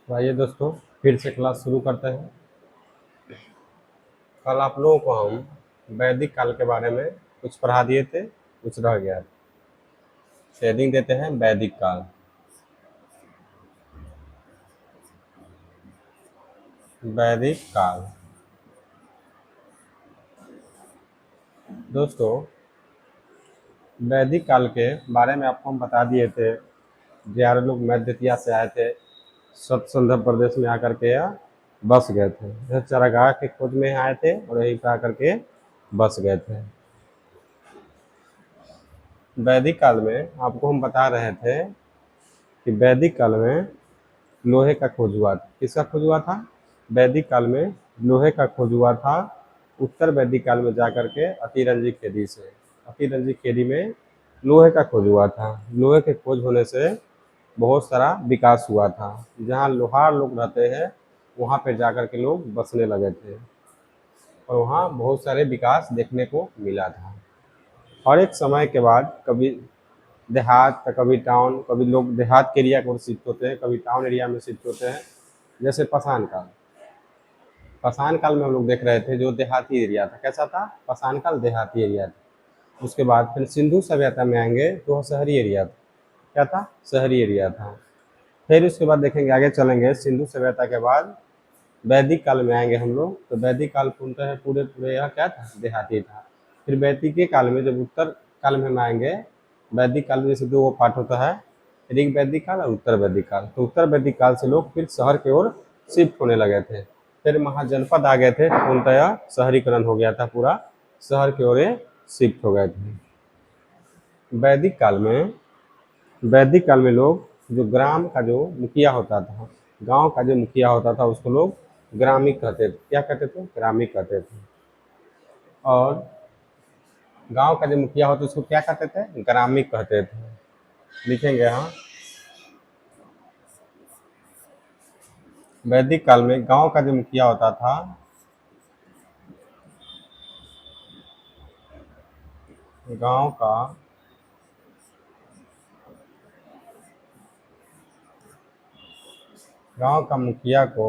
तो आइए दोस्तों, फिर से क्लास शुरू करते हैं। कल आप लोगों को हम वैदिक काल के बारे में कुछ पढ़ा दिए थे, कुछ रह गया। शेडिंग देते हैं वैदिक काल। वैदिक काल दोस्तों, वैदिक काल के बारे में आपको हम बता दिए थे। 11 लोग मध्य से आए थे, सतसंध प्रदेश में आकर के यहाँ बस गए थे। यह चरागाह के खोज में आए थे और यहीं पर आकर के बस गए थे। वैदिक काल में आपको हम बता रहे थे कि वैदिक काल में लोहे का खोज हुआ था। किसका खोज हुआ था? वैदिक काल में लोहे का खोज हुआ था। उत्तर वैदिक काल में जाकर के अतिरंजी खेदी से, अतिरंजी खेदी में लोहे का खोज हुआ था। लोहे के खोज होने से बहुत सारा विकास हुआ था। जहाँ लोहार लोग रहते हैं वहाँ पे जाकर के लोग बसने लगे थे और वहाँ बहुत सारे विकास देखने को मिला था। और एक समय के बाद कभी देहात तो कभी टाउन, कभी लोग देहात के एरिया को शिफ्ट होते हैं, कभी टाउन एरिया में शिफ्ट होते हैं। जैसे पाषाण काल, पाषाण काल में हम लोग देख रहे थे जो देहाती एरिया था। कैसा था? पाषाण काल देहाती एरिया था। उसके बाद फिर सिंधु सभ्यता में आएंगे तो वह शहरी एरिया था। क्या था? शहरी एरिया था। फिर उसके बाद देखेंगे, आगे चलेंगे, सिंधु सभ्यता के बाद वैदिक काल में आएंगे हम लोग। तो वैदिक काल पूर्णतः है पूरे पूरे यह क्या था? देहाती था। फिर वैदिक के काल में जब उत्तर काल में हम आएंगे, वैदिक काल में जैसे दो पार्ट होता है, ऋग वैदिक काल और उत्तर वैदिक काल। तो उत्तर वैदिक काल से लोग फिर शहर की ओर शिफ्ट होने लगे थे। फिर महाजनपद आ गए थे, पूर्णतः शहरीकरण हो गया था, पूरा शहर की ओर शिफ्ट हो गए थे। वैदिक काल में, वैदिक काल में लोग जो ग्राम का जो मुखिया होता था, गांव का जो मुखिया होता था, उसको लोग ग्रामिक कहते थे। क्या कहते थे? ग्रामिक कहते थे। और गांव का जो मुखिया होता उसको क्या कहते थे? ग्रामिक कहते थे। लिखेंगे हाँ। वैदिक काल में गांव का जो मुखिया होता था, गांव का गांव का मुखिया को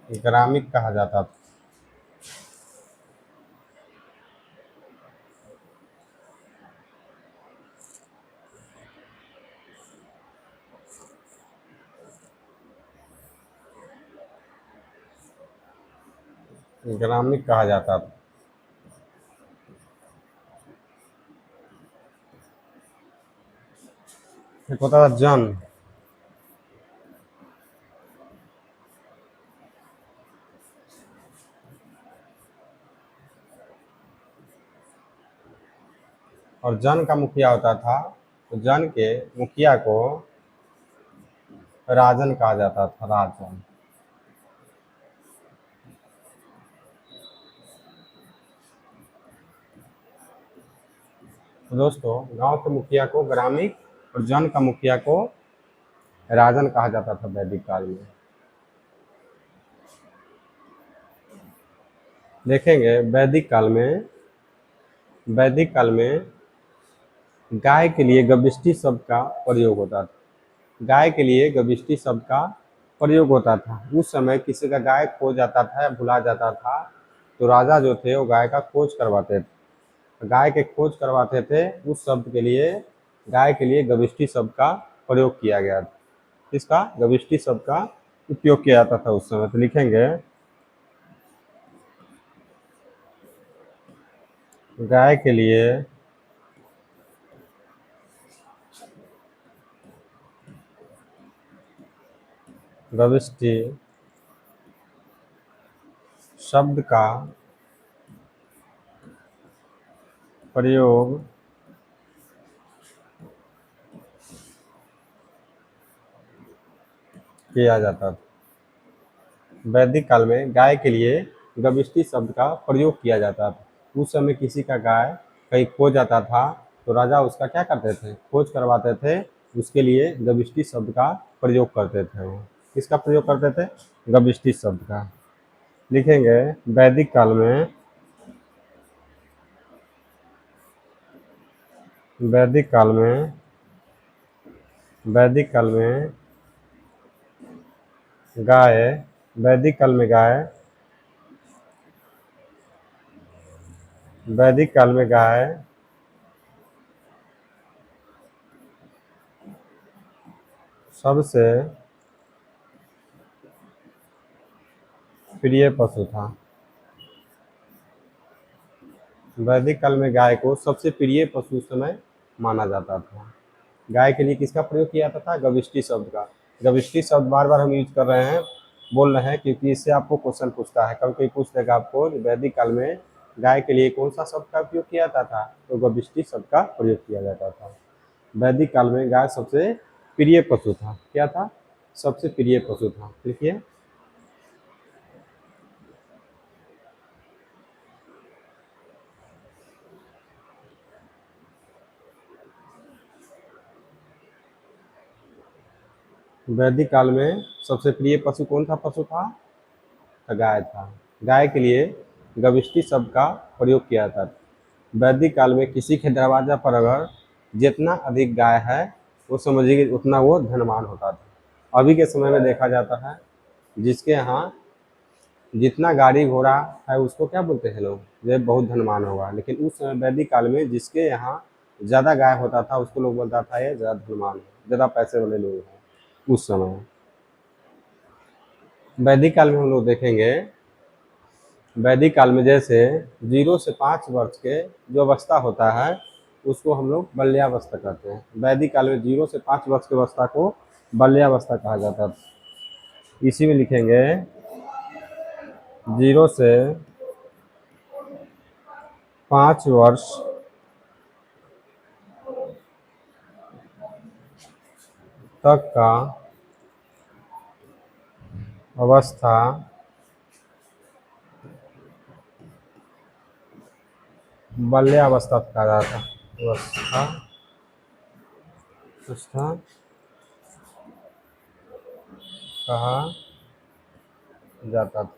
ग्रामिक कहा जाता था। ग्रामिक कहा जाता था। एक होता था जन, और जन का मुखिया होता था। तो जन के मुखिया को राजन कहा जाता था। राजन। तो दोस्तों, गांव के मुखिया को ग्रामिक और जन का मुखिया को राजन कहा जाता था वैदिक काल में। देखेंगे वैदिक काल में, वैदिक काल में गाय के लिए गविष्टि शब्द का प्रयोग होता था। गाय के लिए गविष्टि शब्द का प्रयोग होता था। उस समय किसी का गाय खो जाता था या भुला जाता था, तो राजा जो थे वो गाय का खोज करवाते थे। गाय के खोज करवाते थे, उस शब्द के लिए, गाय के लिए गविष्टि शब्द का प्रयोग किया गया था। इसका गविष्टि शब्द का उपयोग किया जाता था उस समय। तो लिखेंगे गाय के लिए गविष्टि शब्द का प्रयोग किया जाता था। वैदिक काल में गाय के लिए गविष्टि शब्द का प्रयोग किया जाता था। उस समय किसी का गाय कहीं खो जाता था तो राजा उसका क्या करते थे? खोज करवाते थे। उसके लिए गविष्टि शब्द का प्रयोग करते थे। वो किसका प्रयोग करते थे? गविष्टि शब्द का। लिखेंगे वैदिक काल में, वैदिक काल में वैदिक काल में गाय वैदिक काल में गाय वैदिक काल में गाय सबसे प्रिय पशु था। वैदिक काल में गाय को सबसे प्रिय पशु उस समय माना जाता था। गाय के लिए किसका प्रयोग किया जाता था? गविष्टि शब्द का। गविष्टि शब्द बार बार हम यूज कर रहे हैं, बोल रहे हैं, क्योंकि इससे आपको क्वेश्चन पूछता है। कभी कोई पूछ देगा आपको वैदिक काल में गाय के लिए कौन सा शब्द का उपयोग किया जाता था, तो गविष्टि शब्द का प्रयोग किया जाता था। वैदिक काल में गाय सबसे प्रिय पशु था। क्या था? सबसे प्रिय पशु था। लिखिए, वैदिक काल में सबसे प्रिय पशु कौन सा पशु था? तो गाय था। गाय के लिए गविष्टि शब्द का प्रयोग किया जाता था। वैदिक काल में किसी के दरवाजा पर अगर जितना अधिक गाय है, वो समझिए उतना वो धनवान होता था। अभी के समय में देखा जाता है जिसके यहाँ जितना गाड़ी घोड़ा है उसको क्या बोलते हैं लोग? ये बहुत धनवान होगा। लेकिन उस समय वैदिक काल में जिसके यहाँ ज़्यादा गाय होता था उसको लोग बोलता था ये ज़्यादा धनवान है, ज़्यादा पैसे वाले लोग हैं उस समय। वैदिक काल में हम लोग देखेंगे, वैदिक काल में जैसे 0 से 5 वर्ष के जो अवस्था होता है उसको हम लोग बाल्यावस्था कहते हैं। वैदिक काल में 0 से 5 वर्ष की अवस्था को बाल्यावस्था कहा जाता था। इसी में लिखेंगे 0 से 5 वर्ष तक का अवस्था बाल्यावस्था कहा जाता है। अवस्था अवस्था कहा जाता था।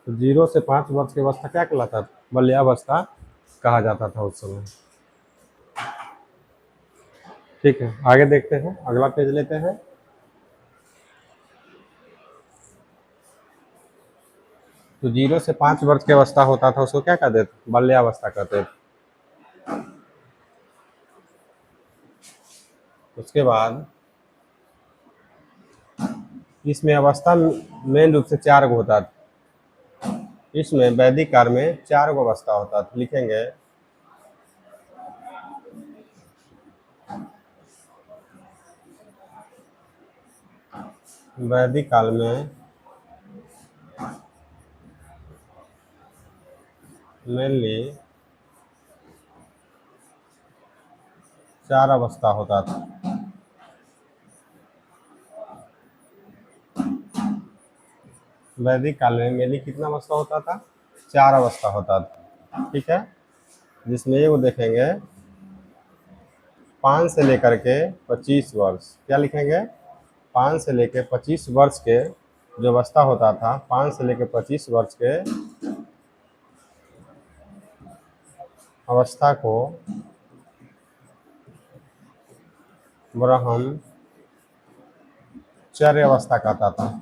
तो 0 से 5 वर्ष की अवस्था क्या कहलाता था? बाल्यावस्था कहा जाता था उस समय। ठीक है, आगे देखते हैं, अगला पेज लेते हैं। तो 0 से 5 वर्ष की अवस्था होता था उसको क्या कहते थे? बाल्यावस्था कहते थे। उसके बाद इसमें अवस्था मेन रूप से 4 गो होता था। इसमें वैदिक काल में 4 गो अवस्था होता था। लिखेंगे वैदिक काल में मेनली 4 अवस्था होता था। वैदिक काल में मेनली कितना अवस्था होता था? 4 अवस्था होता था। ठीक है, जिसमें ये वो देखेंगे 5 से लेकर के 25 वर्ष। क्या लिखेंगे? 5 से लेकर 25 वर्ष के जो अवस्था होता था, 5 से लेकर 25 वर्ष के अवस्था को ब्रह्मचर्य अवस्था कहता था।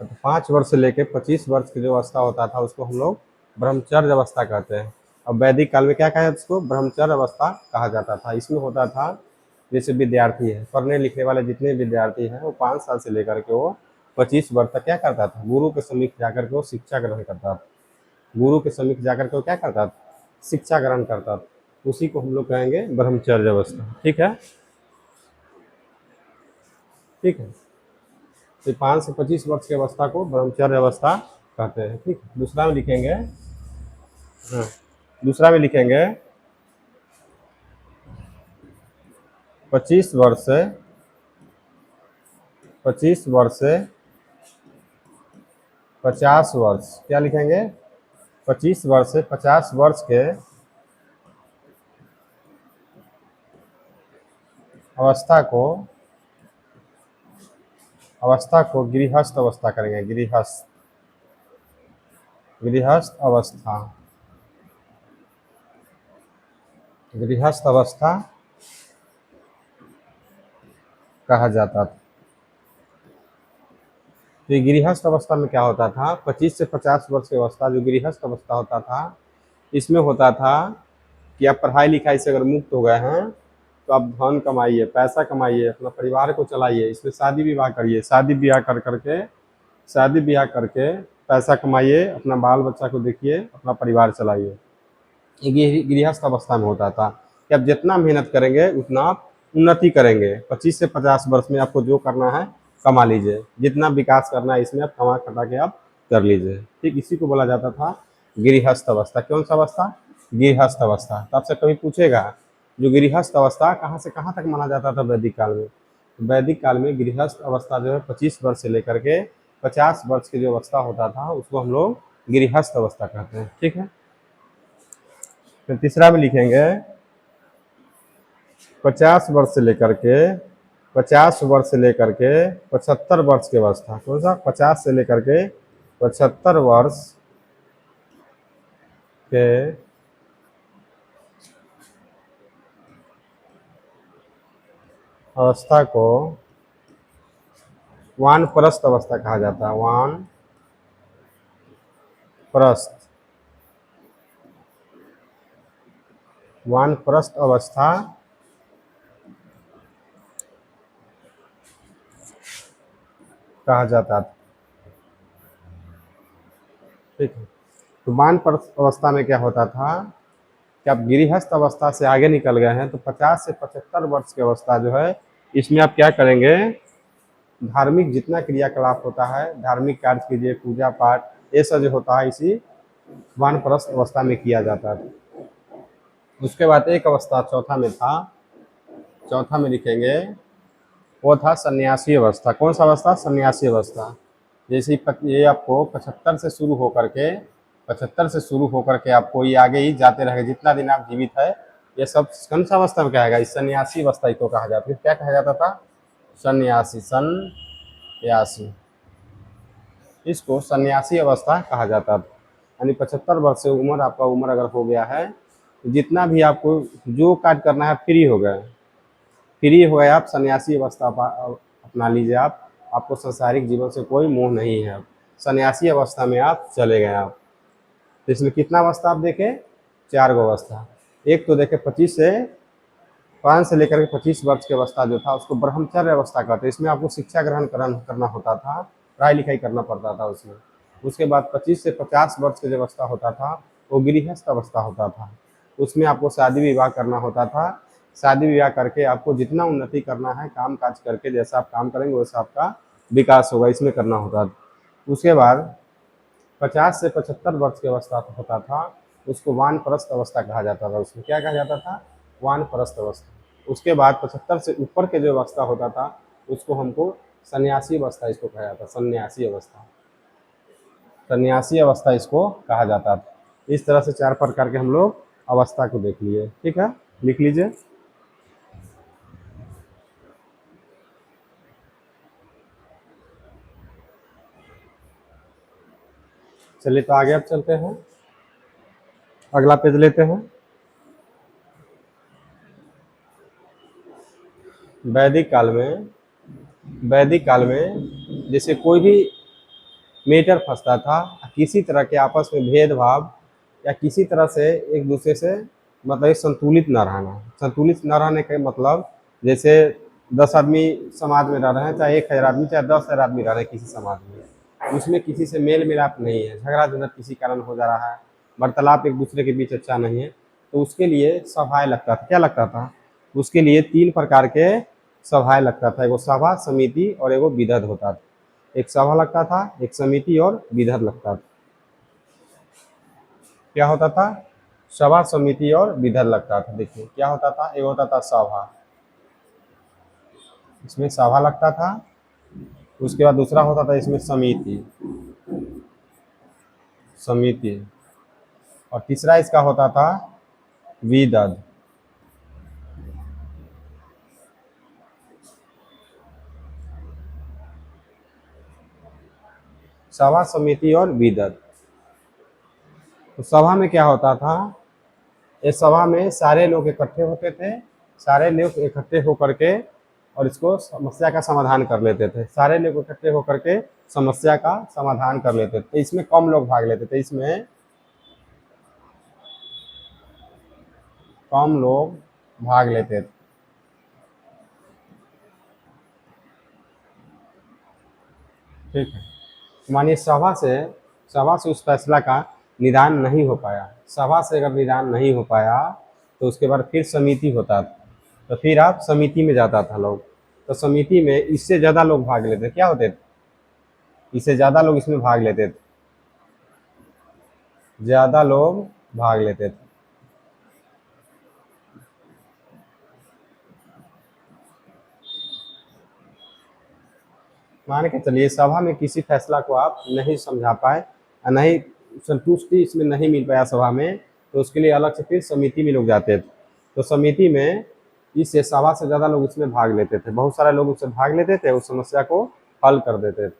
तो 5 वर्ष से लेकर 25 वर्ष की जो अवस्था होता था उसको हम लोग ब्रह्मचर्य अवस्था कहते हैं। अब वैदिक काल में क्या कहा जाता है? उसको ब्रह्मचर्य अवस्था कहा जाता था। इसमें होता था जैसे विद्यार्थी है, पढ़ने लिखने वाले जितने विद्यार्थी हैं वो 5 साल से लेकर के वो 25 वर्ष तक क्या करता था? गुरु के समीप जाकर के वो शिक्षा ग्रहण करता था। गुरु के समीप जाकर के वो क्या करता था? शिक्षा ग्रहण करता था। उसी को हम लोग कहेंगे ब्रह्मचर्य अवस्था। ठीक है, ठीक है। तो 5 से 25 वर्ष की अवस्था को ब्रह्मचर्य अवस्था कहते हैं। ठीक है, दूसरा में लिखेंगे, हाँ, दूसरा में लिखेंगे 25 वर्ष से 50 वर्ष, क्या लिखेंगे? 25 वर्ष से 50 वर्ष के अवस्था को गृहस्थ अवस्था करेंगे। गृहस्थ अवस्था कहा जाता था। तो ये गृहस्थ अवस्था में क्या होता था? 25 से 50 वर्ष की अवस्था जो गृहस्थ अवस्था होता था, इसमें होता था कि आप पढ़ाई लिखाई से अगर मुक्त हो गए हैं तो आप धन कमाइए, पैसा कमाइए, अपना परिवार को चलाइए, इसमें शादी विवाह करिए, शादी ब्याह करके पैसा कमाइए, अपना बाल बच्चा को देखिए, अपना परिवार चलाइए। ये गृहस्थ अवस्था में होता था कि आप जितना मेहनत करेंगे उतना आप उन्नति करेंगे। 25 से 50 वर्ष में आपको जो करना है कमा लीजिए, जितना विकास करना है इसमें आप कमा खटा के आप कर लीजिए। ठीक, इसी को बोला जाता था गृहस्थ अवस्था। कौन सा अवस्था? गृहस्थ अवस्था। तो आपसे कभी पूछेगा जो गृहस्थ अवस्था कहाँ से कहाँ तक माना जाता था वैदिक काल में? वैदिक काल में गृहस्थ अवस्था जो है 25 वर्ष से लेकर के 50 वर्ष की जो अवस्था होता था उसको हम लोग गृहस्थ अवस्था कहते हैं। ठीक है, फिर तीसरा में लिखेंगे 50 वर्ष से लेकर के 75 वर्ष की अवस्था। कौन सा? 50 से लेकर के 75 वर्ष के अवस्था को वानप्रस्थ अवस्था कहा जाता है। वानप्रस्थ अवस्था कहा जाता था। ठीक है, तो वानप्रस्थ अवस्था में क्या होता था कि आप गृहस्थ अवस्था से आगे निकल गए हैं तो 50 से 75 वर्ष की अवस्था जो है इसमें आप क्या करेंगे? धार्मिक जितना क्रियाकलाप होता है, धार्मिक कार्य कीजिए, पूजा पाठ, ये सब जो होता है इसी वानप्रस्थ अवस्था में किया जाता था। उसके बाद एक अवस्था चौथा में लिखेंगे, वो था सन्यासी अवस्था। कौन सा अवस्था? सन्यासी अवस्था। जैसे ये आपको 75 से शुरू होकर के आपको ये आगे ही जाते रहेगा जितना दिन आप जीवित है। ये सब कौन सा अवस्था में कहेगा? इस सन्यासी अवस्था को कहा जाता है। क्या कहा जाता था? सन्यासी, इसको सन्यासी अवस्था कहा जाता था। यानी 75 वर्ष से आपका उम्र अगर हो गया है तो जितना भी आपको जो कार्य करना है फ्री हो गए आप, सन्यासी अवस्था अपना लीजिए। आपको सांसारिक जीवन से कोई मोह नहीं है, सन्यासी अवस्था में आप चले गए आप। तो इसमें कितना अवस्था आप देखें? 4 गो अवस्था। एक तो देखें 5 से लेकर के 25 वर्ष की अवस्था जो था उसको ब्रह्मचर्य अवस्था कहते हैं। इसमें आपको शिक्षा ग्रहण करना होता था, पढ़ाई लिखाई करना पड़ता था उसमें। उसके बाद 25 से 50 वर्ष की जो अवस्था होता था वो गृहस्थ अवस्था होता था। उसमें आपको शादी विवाह करना होता था। शादी विवाह करके आपको जितना उन्नति करना है, काम काज करके जैसा आप काम करेंगे वैसा आपका विकास होगा, इसमें करना होता था। उसके बाद 50 से 75 वर्ष की अवस्था होता था उसको वानप्रस्थ अवस्था कहा जाता था। उसमें क्या कहा जाता था? वानप्रस्थ अवस्था। उसके बाद 75 से ऊपर के जो अवस्था होता था उसको हमको सन्यासी अवस्था इसको कहा जाता। सन्यासी अवस्था इसको कहा जाता था। इस तरह से 4 प्रकार के हम लोग अवस्था को देख लिए। ठीक है, लिख लीजिए। चलिए तो आगे अब चलते हैं, अगला पेज लेते हैं। वैदिक काल में जैसे कोई भी मेटर फंसता था, किसी तरह के आपस में भेदभाव या किसी तरह से एक दूसरे से मतलब संतुलित न रहने का मतलब, जैसे 10 आदमी समाज में रह रहे हैं, चाहे 1000 आदमी, चाहे 10,000 आदमी रह रहे हैं किसी समाज में, उसमें किसी से मेल मिलाप नहीं है, झगड़ा झंझट किसी कारण हो जा रहा है, वार्तालाप एक दूसरे के बीच अच्छा नहीं है, तो उसके लिए सभाएं लगता था। क्या लगता था? उसके लिए 3 प्रकार के सभाएं लगता था। एगो सभा, समिति और एगो विदध होता था। एक सभा लगता था, एक समिति और विदध लगता था। क्या होता था? सभा, समिति और विदध लगता था। देखिए क्या होता था? एक होता था सभा, इसमें सभा लगता था। उसके बाद दूसरा होता था इसमें समिति, समिति। और तीसरा इसका होता था विदद। सभा, समिति और विदद। तो सभा में क्या होता था, इस सभा में सारे लोग इकट्ठे होते थे, सारे लोग इकट्ठे होकर के और इसको समस्या का समाधान कर लेते थे। सारे लोग इकट्ठे होकर के समस्या का समाधान कर लेते थे। इसमें कम लोग भाग लेते थे, इसमें कम लोग भाग लेते थे। ठीक है। मानिए सभा से उस फैसला का निदान नहीं हो पाया, सभा से अगर निदान नहीं हो पाया तो उसके बाद फिर समिति होता था। तो फिर आप समिति में जाता था लोग। तो समिति में इससे ज़्यादा लोग भाग लेते, क्या होते थे, इससे ज़्यादा लोग इसमें भाग लेते थे, ज़्यादा लोग भाग लेते थे। मान के चलिए सभा में किसी फैसला को आप नहीं समझा पाए, नहीं संतुष्टि इसमें नहीं मिल पाया सभा में, तो उसके लिए अलग से फिर समिति में लोग जाते थे। तो समिति में इससे सभा से ज़्यादा लोग इसमें भाग लेते थे, बहुत सारे लोग उससे भाग लेते थे, उस समस्या को हल कर देते थे।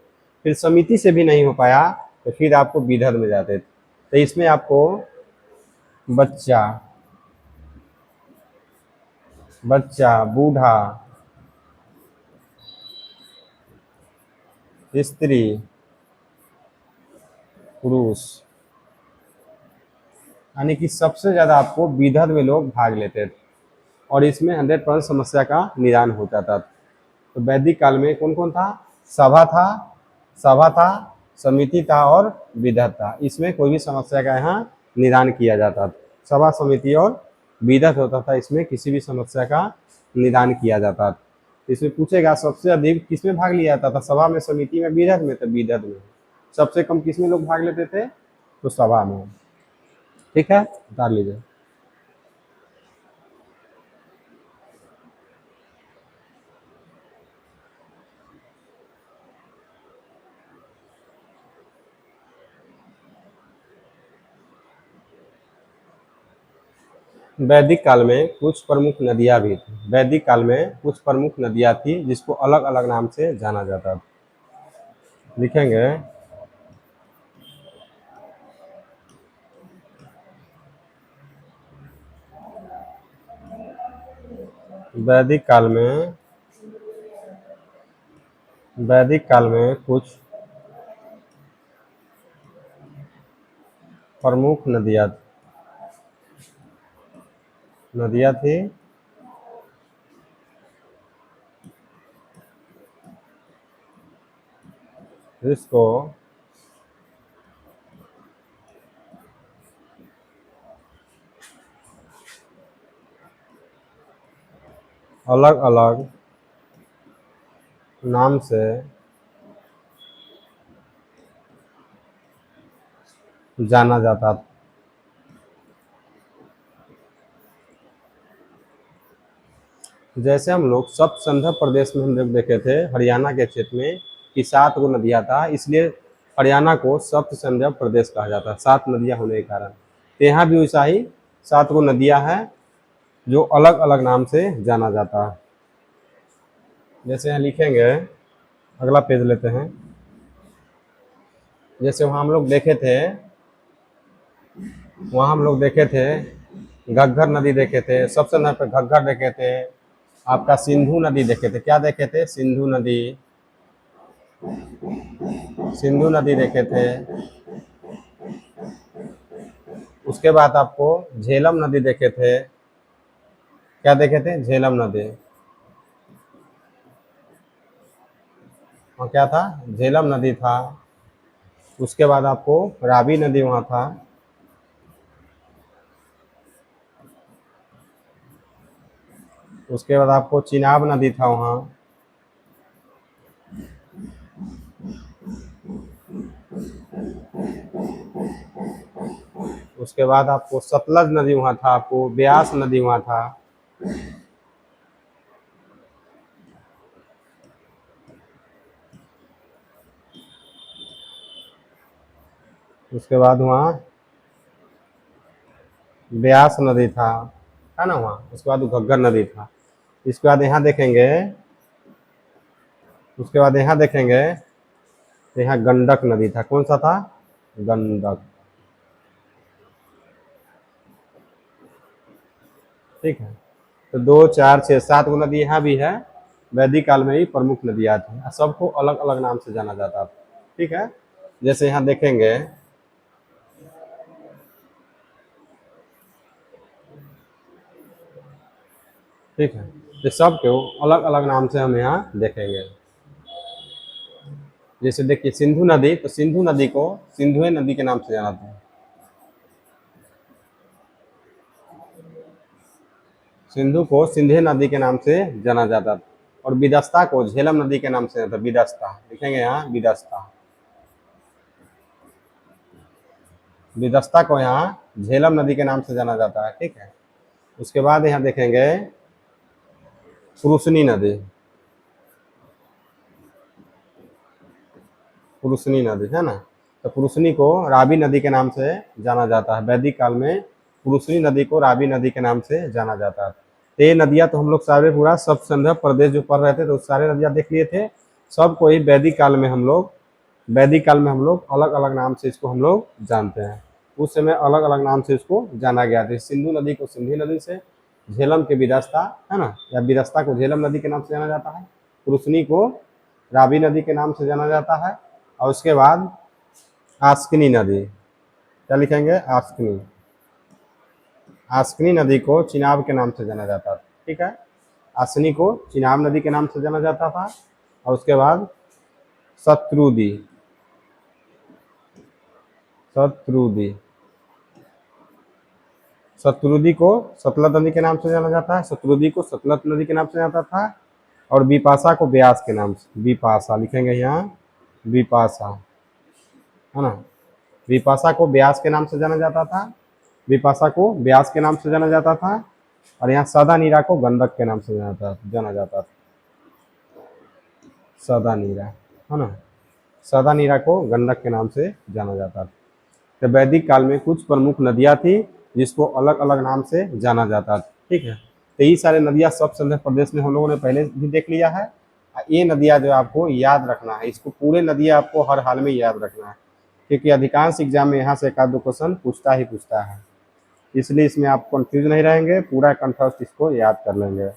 फिर समिति से भी नहीं हो पाया तो फिर आपको विदद में जाते थे। तो इसमें आपको बच्चा, बूढ़ा, स्त्री, पुरुष, यानी कि सबसे ज़्यादा आपको विदद में लोग भाग लेते थे और इसमें 100% समस्या का निदान हो जाता था। तो वैदिक काल में कौन कौन था, सभा था, समिति था और विदद था। इसमें कोई भी समस्या का यहाँ निदान किया जाता था। सभा, समिति और विदद होता था, इसमें किसी भी समस्या का निदान किया जाता था। इसमें पूछेगा सबसे अधिक किसमें भाग लिया जाता था, सभा में, समिति में, विदद में, तो विदद में। सबसे कम किसमें लोग भाग लेते थे, तो सभा में। ठीक है, उतार लीजिए। वैदिक काल में कुछ प्रमुख नदियाँ भी थी। वैदिक काल में कुछ प्रमुख नदियाँ थी जिसको अलग अलग नाम से जाना जाता था। लिखेंगे वैदिक काल में, वैदिक काल में कुछ प्रमुख नदियाँ थी जिसको अलग अलग नाम से जाना जाता था। जैसे हम लोग सब संध्य प्रदेश में हम लोग देखे थे, हरियाणा के क्षेत्र में कि 7 गो नदियाँ था, इसलिए हरियाणा को सप्त संध्य प्रदेश कहा जाता है, 7 नदियाँ होने के कारण। तो यहाँ भी वैसा ही 7 गो नदियाँ हैं जो अलग अलग नाम से जाना जाता है। जैसे यहाँ लिखेंगे, अगला पेज लेते हैं। जैसे वहाँ हम लोग देखे थे, वहाँ हम लोग देखे थे घग्गर नदी देखे थे, सबसे नदी पे घग्गर देखे थे, आपका सिंधु नदी देखे थे। क्या देखे थे, सिंधु नदी, सिंधु नदी देखे थे। उसके बाद आपको झेलम नदी देखे थे। क्या देखे थे, झेलम नदी। और क्या था, झेलम नदी था। उसके बाद आपको रावी नदी वहाँ था। उसके बाद आपको चिनाब नदी था वहाँ। उसके बाद आपको सतलज नदी वहाँ था, आपको ब्यास नदी वहाँ था। उसके बाद वहाँ ब्यास नदी था, है ना वहाँ। उसके बाद घग्गर नदी था। इसके बाद यहाँ देखेंगे, उसके बाद यहाँ देखेंगे तो यहाँ गंडक नदी था। कौन सा था? गंडक। ठीक है। तो 2 4 6 7 गो नदी यहाँ भी है। वैदिक काल में ही प्रमुख नदियाँ थी, सबको अलग अलग नाम से जाना जाता था। ठीक है। जैसे यहाँ देखेंगे, ठीक है, ये सब को अलग अलग नाम से हम यहाँ देखेंगे। जैसे देखिए सिंधु नदी, तो सिंधु नदी को सिंधुए नदी के नाम से जाना था। सिंधु को सिंधे नदी के नाम से जाना जाता था। और विदस्ता को झेलम नदी के नाम से जाना था। विदस्ता लिखेंगे यहाँ, विदस्ता। विदस्ता को यहाँ झेलम नदी के नाम से जाना जाता है। ठीक है। उसके बाद यहाँ देखेंगे पुरुषनी नदी। पुरुषनी नदी है ना, तो पुरुषनी को रावी नदी के नाम से जाना जाता है। वैदिक काल में पुरुषनी नदी को रावी नदी के नाम से जाना जाता है। तो ये नदियाँ तो हम लोग सारे पूरा सब संदर्भ प्रदेश जो पढ़ रहे थे तो सारे नदियाँ देख लिए थे। सबको ही वैदिक काल में हम लोग, वैदिक काल में हम लोग अलग अलग नाम से इसको हम लोग जानते हैं। उस समय अलग अलग नाम से इसको जाना गया था। सिंधु नदी को सिंधी नदी से, झेलम के विदस्ता, है ना, या विदस्ता को झेलम नदी के नाम से जाना जाता है। पुरुषनी को रावी नदी के नाम से जाना जाता है। और उसके बाद आस्किनी नदी, क्या लिखेंगे? आस्किनी। आस्किनी नदी को चिनाब के नाम से जाना जाता था। ठीक है। आसनी को चिनाब नदी के नाम से जाना जाता था। और उसके बाद शत्रुदी, शत्रुदी, शत्रुदी को सतलज नदी के नाम से जाना जाता है। शत्रुदी को सतलज नदी के नाम से जाना था। और विपाशा को ब्यास के नाम से, विपाशा लिखेंगे यहाँ, विपाशा, है ना। विपाशा को ब्यास के नाम से जाना जाता था। विपाशा को ब्यास के नाम से जाना जाता था। और यहाँ सदा नीरा को गंडक के नाम से जाना जाता था। सदा नीरा, है ना, सदा नीरा को गंडक के नाम से जाना जाता था। तो वैदिक काल में कुछ प्रमुख नदियाँ थी जिसको अलग अलग नाम से जाना जाता था। ठीक है। तो ये सारे नदियाँ सब संध्या प्रदेश में हम लोगों ने पहले भी देख लिया है। ये नदियाँ जो आपको याद रखना है, इसको पूरे नदियाँ आपको हर हाल में याद रखना है, क्योंकि अधिकांश एग्जाम में यहाँ से एक आध दो क्वेश्चन पूछता ही पूछता है। इसलिए इसमें आप कंफ्यूज नहीं रहेंगे, पूरा कंठस्थ इसको याद कर लेंगे।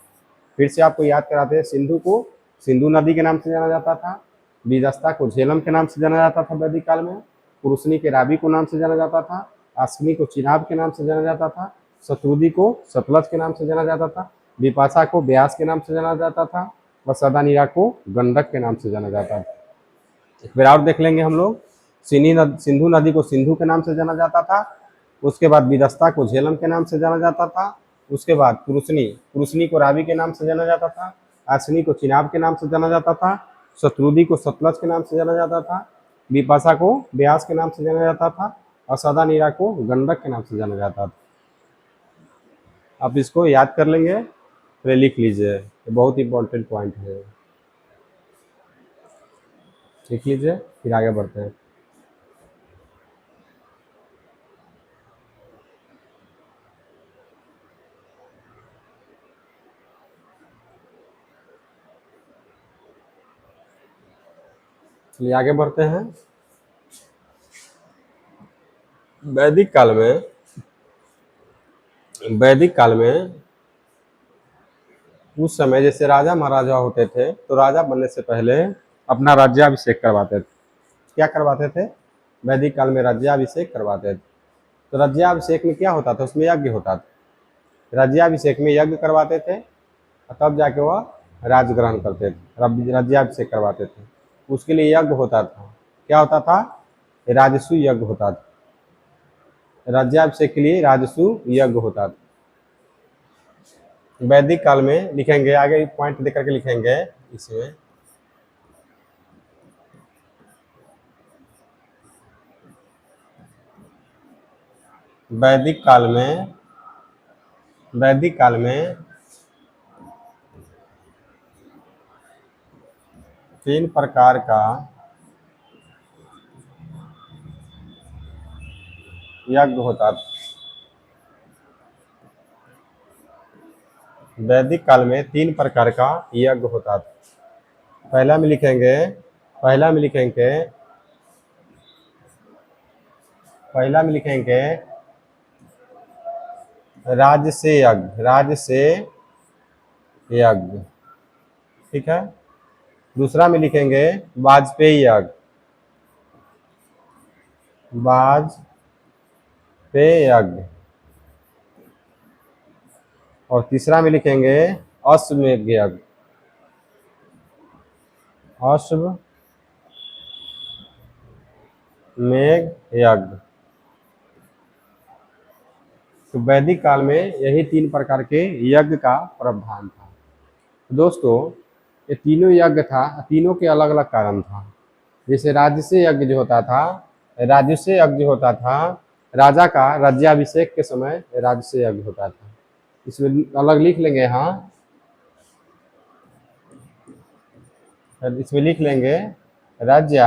फिर से आपको याद कराते हैं, सिंधु को सिंधु नदी के नाम से जाना जाता था। विदस्ता को झेलम के नाम से जाना जाता था वैदिक काल में। पुरुषनी के रावी को नाम से जाना जाता था। आसनी को चिनाब के नाम से जाना जाता था। शत्रुदी को सतलज के नाम से जाना जाता था। विपाशा को ब्यास के नाम से जाना जाता था। और सदानीरा को गंडक के नाम से जाना जाता था। एक बार और देख लेंगे हम लोग। सिंधु नदी को सिंधु के नाम से जाना जाता था। उसके बाद विदस्ता को झेलम के नाम से जाना जाता था। उसके बाद पुरुषनी, पुरुषनी को रावी के नाम से जाना जाता था। आसनी को चिनाब के नाम से जाना जाता था। शत्रुदी को सतलज के नाम से जाना जाता था। विपाशा को ब्यास के नाम से जाना जाता था। और सदानीरा को गंडक के नाम से जाना जाता था। आप इसको याद कर लेंगे, फिर लिख लीजिए, ये बहुत इंपॉर्टेंट पॉइंट है। लिख लीजिए, फिर आगे बढ़ते हैं। चलिए आगे बढ़ते हैं। वैदिक काल में, वैदिक काल में उस समय जैसे राजा महाराजा होते थे तो राजा बनने से पहले अपना राज्याभिषेक करवाते थे। क्या करवाते थे? वैदिक काल में राज्याभिषेक करवाते थे। तो राज्याभिषेक में क्या होता था? उसमें यज्ञ होता था। राज्याभिषेक में यज्ञ करवाते थे और तब जाके वह राज ग्रहण करते थे, राज्याभिषेक करवाते थे। उसके लिए यज्ञ होता था। क्या होता था? राजसु यज्ञ होता था। राज्याभिषेक के लिए राजसु यज्ञ होता था। वैदिक काल में लिखेंगे, आगे पॉइंट देकर के लिखेंगे इसमें। वैदिक काल में, वैदिक काल में 3 प्रकार का यज्ञ होता था। वैदिक काल में 3 प्रकार का यज्ञ होता था। पहला में लिखेंगे पहला में लिखेंगे पहला में लिखेंगे राज से यज्ञ, राज से यज्ञ, ठीक है। दूसरा में लिखेंगे वाजपेयी यज्ञ, वाजपेयी यज्ञ। और तीसरा में लिखेंगे अश्वमेध यज्ञ, अश्वमेध यज्ञ। तो वैदिक काल में यही 3 प्रकार के यज्ञ का प्रावधान था। दोस्तों, ये तीनों यज्ञ था, तीनों के अलग अलग कारण था। जैसे राजस्य यज्ञ जो होता था, राजस्य यज्ञ जो होता था, राजा का राज्याभिषेक के समय राजस्य यज्ञ होता था। इसमें अलग लिख लेंगे, हाँ, इसमें लिख लेंगे राज्य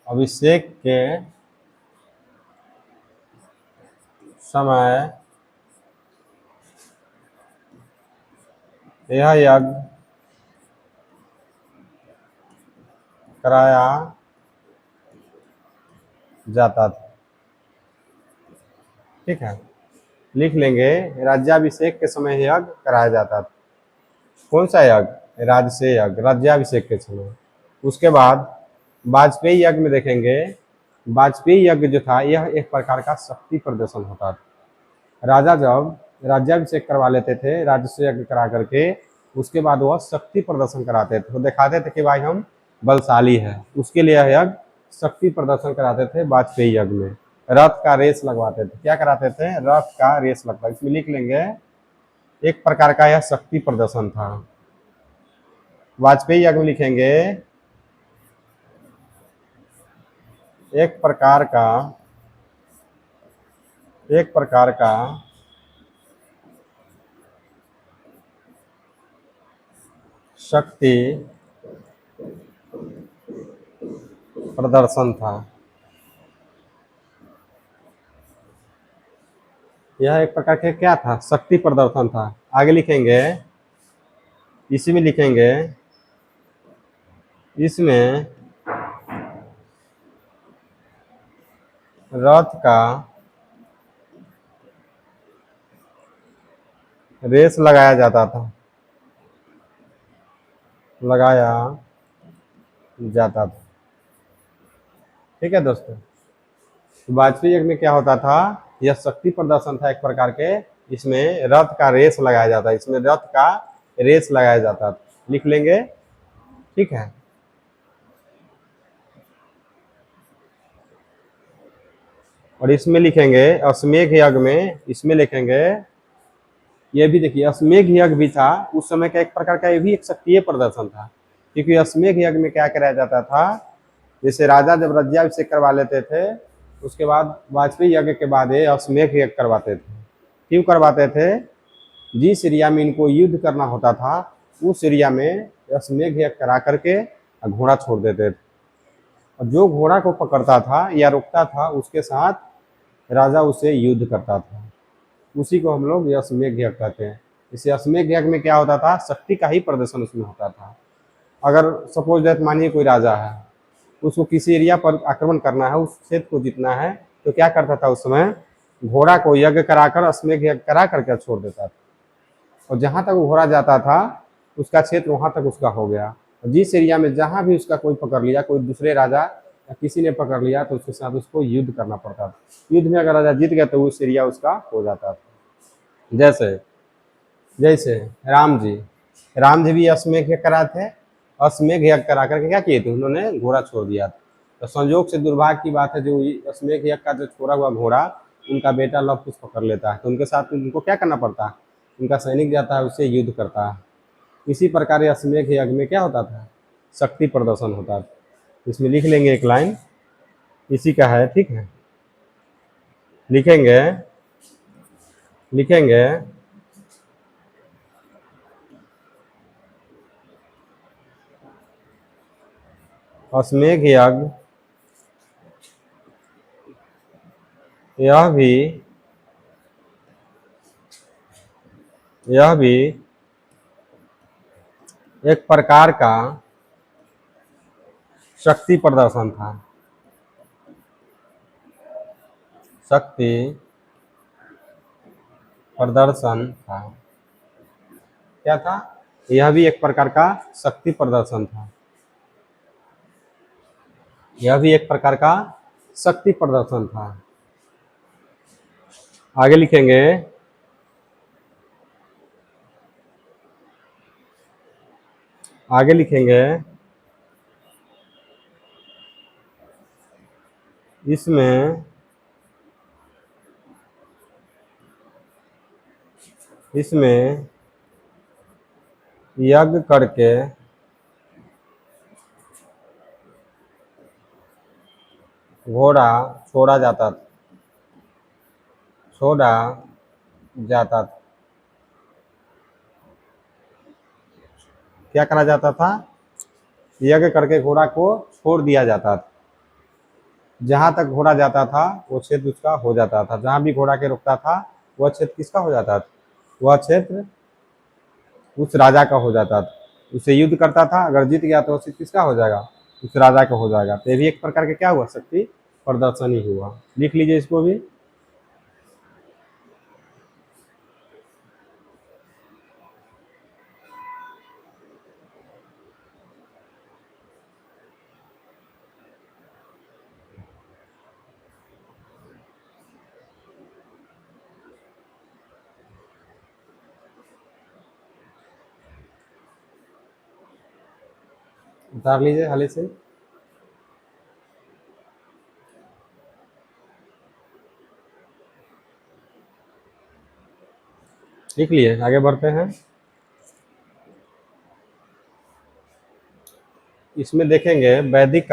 अभिषेक के समय यह यज्ञ कराया जाता था, ठीक है। लिख लेंगे राज्याभिषेक के समय यज्ञ कराया जाता था। कौन सा यज्ञ? राजस्य यज्ञ, राज्याभिषेक के समय। उसके बाद वाजपेयी यज्ञ में देखेंगे, वाजपेयी यज्ञ जो था यह एक प्रकार का शक्ति प्रदर्शन होता था। राजा जब राज्याभिषेक करवा लेते थे राजस्य यज्ञ करा करके, उसके बाद वह शक्ति प्रदर्शन कराते थे, तो दिखाते थे कि भाई हम बलशाली है। उसके लिए यह यज्ञ शक्ति प्रदर्शन कराते थे। वाजपेयी यज्ञ में रथ का रेस लगवाते थे। क्या कराते थे? रथ का रेस लगता। इसमें लिख लेंगे एक प्रकार का यह शक्ति प्रदर्शन था। वाजपेयी यज्ञ में लिखेंगे एक प्रकार का शक्ति प्रदर्शन था। यह एक प्रकार के क्या था? शक्ति प्रदर्शन था। आगे लिखेंगे, इसी में लिखेंगे इसमें रथ का रेस लगाया जाता था, लगाया जाता था, ठीक है दोस्तों। वाजपेयी यज्ञ में क्या होता था? यह शक्ति प्रदर्शन था एक प्रकार के। इसमें रथ का रेस लगाया जाता है, इसमें रथ का रेस लगाया जाता था। लिख लेंगे, ठीक है। और इसमें लिखेंगे अश्वमेध यज्ञ में, इसमें लिखेंगे ये भी देखिए अश्वमेध यज्ञ भी था उस समय का एक प्रकार का, ये भी एक शक्तिय प्रदर्शन था। क्योंकि अश्वमेध यज्ञ में क्या कराया जाता था? जैसे राजा जब राज्याभिषेक करवा लेते थे, उसके बाद वाजपेयी यज्ञ के बाद ये अश्वमेध यज्ञ करवाते थे। क्यों करवाते थे? जिस एरिया में इनको युद्ध करना होता था उस एरिया में अश्वमेध यज्ञ करा करके घोड़ा छोड़ देते थे। और जो घोड़ा को पकड़ता था या रोकता था उसके साथ राजा उसे युद्ध करता था। उसी को हम लोग अश्वमेध यज्ञ कहते हैं। इसे अश्वमेध यज्ञ में क्या होता था? शक्ति का ही प्रदर्शन उसमें होता था। अगर सपोज दैट मानिए कोई राजा है, उसको किसी एरिया पर आक्रमण करना है, उस क्षेत्र को जीतना है, तो क्या करता था? उस समय घोड़ा को यज्ञ कराकर अश्वमेध यज्ञ करा करके छोड़ देता था। और जहाँ तक वो घोड़ा जाता था उसका क्षेत्र वहाँ तक उसका हो गया। जिस एरिया में जहाँ भी उसका कोई पकड़ लिया, कोई दूसरे राजा या किसी ने पकड़ लिया, तो उसके साथ उसको युद्ध करना पड़ता था। युद्ध में अगर राजा जीत गया तो उस एरिया उसका हो जाता था। जैसे जैसे राम जी भी अश्वमेध यज्ञ कराए थे। अश्वमेध यज्ञ करा करके क्या किए थे? उन्होंने घोड़ा छोड़ दिया था। तो संयोग से दुर्भाग्य की बात है, जो अश्वमेध यज्ञ का जो छोड़ा हुआ घोड़ा उनका बेटा लव कुश पकड़ लेता है, तो उनके साथ उनको क्या करना पड़ता है? उनका सैनिक जाता है, उससे युद्ध करता है। इसी प्रकार अश्वमेध यज्ञ में क्या होता था? शक्ति प्रदर्शन होता था। इसमें लिख लेंगे एक लाइन, इसी का है, ठीक है। लिखेंगे लिखेंगे अश्वमेध यज्ञ यह भी एक प्रकार का शक्ति प्रदर्शन था। शक्ति प्रदर्शन था। क्या था? यह भी एक प्रकार का शक्ति प्रदर्शन था। यह भी एक प्रकार का शक्ति प्रदर्शन था। आगे लिखेंगे, आगे लिखेंगे इसमें यज्ञ करके घोड़ा छोड़ा जाता था। क्या करा जाता था? यज्ञ करके घोड़ा को छोड़ दिया जाता था। जहां तक घोड़ा जाता था वो क्षेत्र उसका हो जाता था। जहां भी घोड़ा के रुकता था वह क्षेत्र किसका हो जाता था? वह क्षेत्र उस राजा का हो जाता था। उसे युद्ध करता था, अगर जीत गया तो क्षेत्र किसका हो जाएगा? उस राजा का हो जाएगा। तो ये भी एक प्रकार का क्या हुआ? शक्ति प्रदर्शन ही हुआ। लिख लीजिए इसको भी। उतार लीजिए हाले से। लिख लिए, आगे बढ़ते हैं। इसमें देखेंगे वैदिक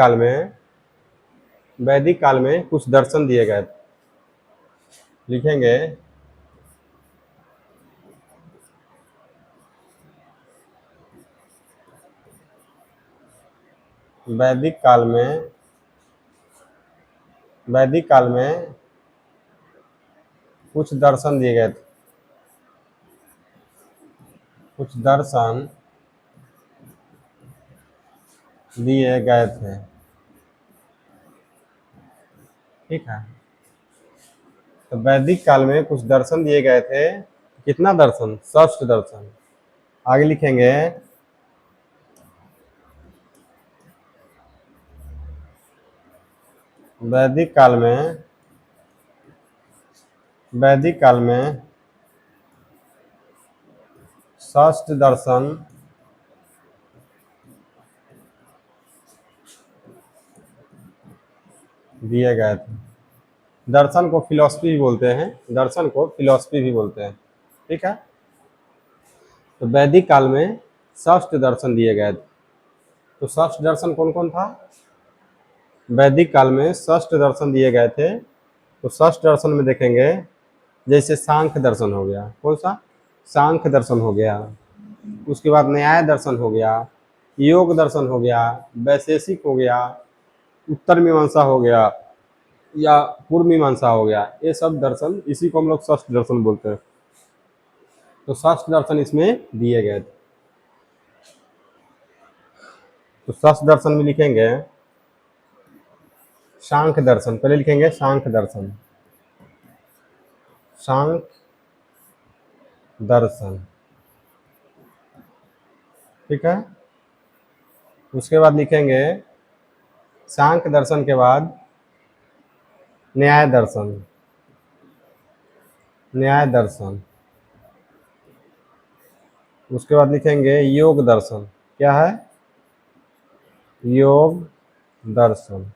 काल में कुछ दर्शन दिए गए। लिखेंगे वैदिक काल में कुछ दर्शन दिए गए थे। कुछ दर्शन दिए गए थे। ठीक है, तो वैदिक काल में कुछ दर्शन दिए गए थे। कितना दर्शन? षष्ठ दर्शन। आगे लिखेंगे वैदिक काल में षष्ठ दर्शन दिए गए थे। दर्शन को फिलॉसफी भी बोलते हैं। दर्शन को फिलॉसफी भी बोलते हैं। ठीक है, तो वैदिक काल में षष्ठ दर्शन दिए गए थे। तो षष्ठ दर्शन कौन कौन था? वैदिक काल में षष्ठ दर्शन दिए गए थे। तो षष्ठ दर्शन में देखेंगे, जैसे सांख्य दर्शन हो गया। कौन सा? सांख्य दर्शन हो गया। उसके बाद न्याय दर्शन हो गया, योग दर्शन हो गया, वैशेषिक हो गया, उत्तर मीमांसा हो गया, या पूर्व मीमांसा हो गया। ये सब दर्शन, इसी को हम लोग षष्ठ दर्शन बोलते हैं। तो षष्ठ दर्शन इसमें दिए गए थे। तो षष्ठ दर्शन में लिखेंगे सांख्य दर्शन। पहले लिखेंगे सांख्य दर्शन। सांख्य दर्शन। ठीक है, उसके बाद लिखेंगे सांख्य दर्शन के बाद न्याय दर्शन। न्याय दर्शन। उसके बाद लिखेंगे योग दर्शन। क्या है? योग दर्शन।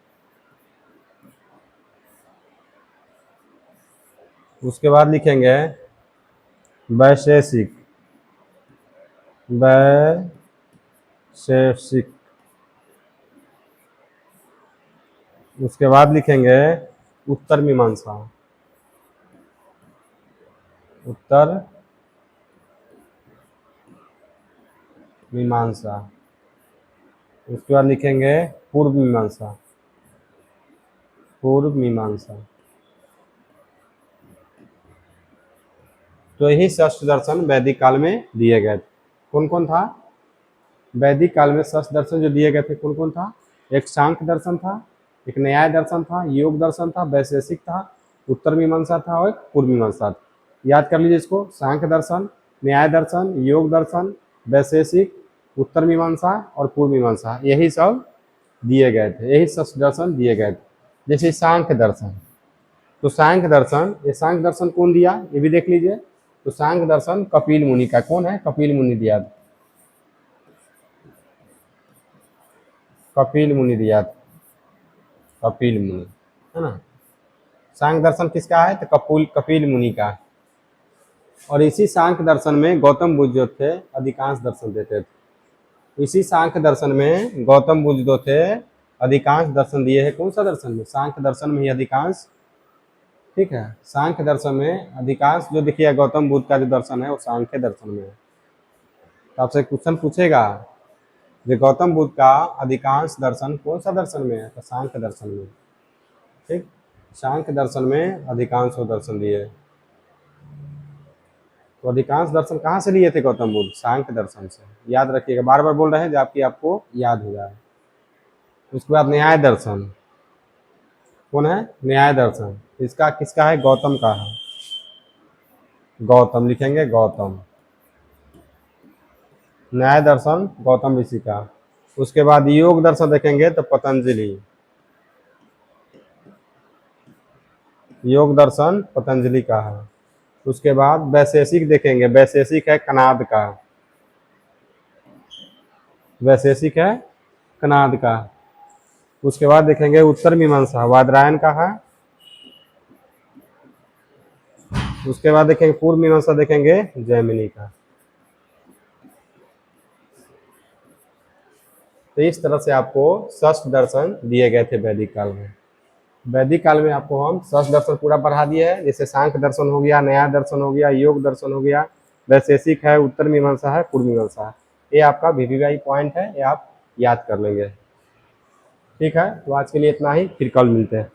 उसके बाद लिखेंगे वैशेषिक। वैशेषिक। उसके बाद लिखेंगे उत्तर मीमांसा। उत्तर मीमांसा। उसके बाद लिखेंगे पूर्व मीमांसा। पूर्व मीमांसा। तो यही षष्ठ दर्शन वैदिक काल में दिए गए थे। कौन कौन था वैदिक काल में? षष्ठ दर्शन जो दिए गए थे कौन कौन था? एक सांख्य दर्शन था, एक न्याय दर्शन था, योग दर्शन था, वैशेषिक था, उत्तर मीमांसा था और एक पूर्व मीमांसा था। याद कर लीजिए इसको। सांख्य दर्शन, न्याय दर्शन, योग दर्शन, वैशेषिक, उत्तर मीमांसा और पूर्व मीमांसा, यही सब दिए गए थे, यही षष्ठ दर्शन दिए गए थे। जैसे सांख्य दर्शन, तो सांख्य दर्शन, ये सांख्य दर्शन कौन दिया ये भी देख लीजिए। तो सांख्य दर्शन कपिल मुनि का। कौन है? कपिल मुनि दिया था। कपिल मुनि दिया था। कपिल मुनि, है ना। सांख्य दर्शन किसका है? तो कपिल मुनि का है। और इसी सांख्य दर्शन में गौतम बुद्ध जो थे अधिकांश दर्शन देते थे। इसी सांख्य दर्शन में गौतम बुद्ध जो थे अधिकांश दर्शन दिए हैं। कौन सा दर्शन में? सांख्य दर्शन में ही अधिकांश। ठीक है, सांख्य दर्शन में अधिकांश जो देखिए गौतम बुद्ध का जो दर्शन है वो सांख्य दर्शन में है। तो आपसे क्वेश्चन पूछेगा जो गौतम बुद्ध का अधिकांश दर्शन कौन सा दर्शन में है? तो सांख्य दर्शन में। ठीक, सांख्य दर्शन में अधिकांश वो दर्शन दिए। तो अधिकांश दर्शन कहाँ से लिए थे गौतम बुद्ध? सांख्य दर्शन से। याद रखिएगा, बार बार बोल रहे हैं जो आपकी आपको याद हो जाए। उसके बाद न्याय दर्शन। कौन है? न्याय दर्शन। इसका किसका है? गौतम का है। गौतम लिखेंगे, गौतम। न्याय दर्शन गौतम ऋषि का। उसके बाद योग दर्शन देखेंगे तो पतंजलि। योग दर्शन पतंजलि का है। उसके बाद वैशेषिक देखेंगे, वैशेषिक है कनाद का। वैशेषिक है कनाद का। उसके बाद देखेंगे उत्तर मीमांसा, वादरायण का है। उसके बाद देखेंगे पूर्व मीमांसा, देखेंगे जैमिनी का। तो इस तरह से आपको षष्ठ दर्शन दिए गए थे वैदिक काल में। वैदिक काल में आपको हम षष्ठ दर्शन पूरा पढ़ा दिए हैं। जैसे सांख्य दर्शन हो गया, न्याय दर्शन हो गया, योग दर्शन हो गया, वैशेषिक है, उत्तर मीमांसा है, पूर्व मीमांसा है। ये आपका वीवीआई पॉइंट है, ये आप याद कर लेंगे। ठीक है, तो आज के लिए इतना ही, फिर कल मिलते हैं।